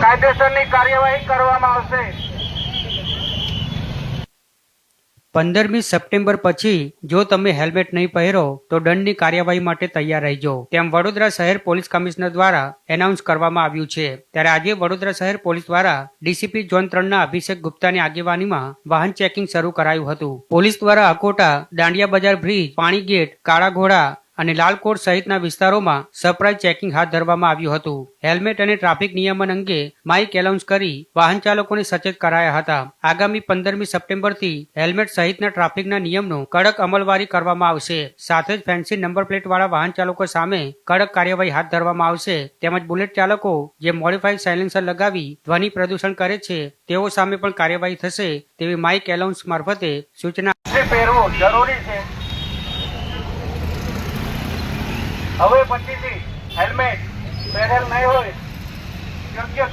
કાયદેસરની કાર્યવાહી કરવામાં આવશે। 15મી સપ્ટેમ્બર પછી જો તમે હેલ્મેટ નહીં પહેરો તો દંડની કાર્યવાહી માટે તૈયાર રહેજો તેમ વડોદરા શહેર પોલીસ કમિશનર દ્વારા એનાઉન્સ કરવામાં આવ્યું છે। ત્યારે આજે વડોદરા શહેર પોલીસ દ્વારા ડીસીપી ઝોન 3ના અભિષેક ગુપ્તાની આગેવાનીમાં વાહન ચેકિંગ શરૂ કરાયું હતું। પોલીસ દ્વારા અકોટા, દાંડિયા બજાર બ્રિજ, પાણી ગેટ, કાળા ઘોડા અને લાલકોટ સહિતના વિસ્તારોમાં સરપ્રાઇઝ ચેકિંગ હાથ ધરવામાં આવ્યું હતું। હેલ્મેટ અને ટ્રાફિક નિયમન અંગે માઇક એનાઉન્સ કરી વાહન ચાલકોને સચેત કરાયા હતા। આગામી 15મી સપ્ટેમ્બરથી હેલ્મેટ સહિતના ટ્રાફિકના નિયમનો કડક અમલવારી કરવામાં આવશે। સાથે જ ફેન્સી નંબર પ્લેટ વાળા વાહન ચાલકો સામે કડક કાર્યવાહી હાથ ધરવામાં આવશે। તેમજ બુલેટ ચાલકો જે મોડિફાઈડ સાયલેન્સર લગાવી ધ્વનિ પ્રદૂષણ કરે છે તેઓ સામે પણ કાર્યવાહી થશે તેવી માઇક એનાઉન્સ મારફતે સૂચના પહેરવું જરૂરી છે। હવે પછીથી હેલ્મેટ પહેરેલ નહીં હોય યોગ્ય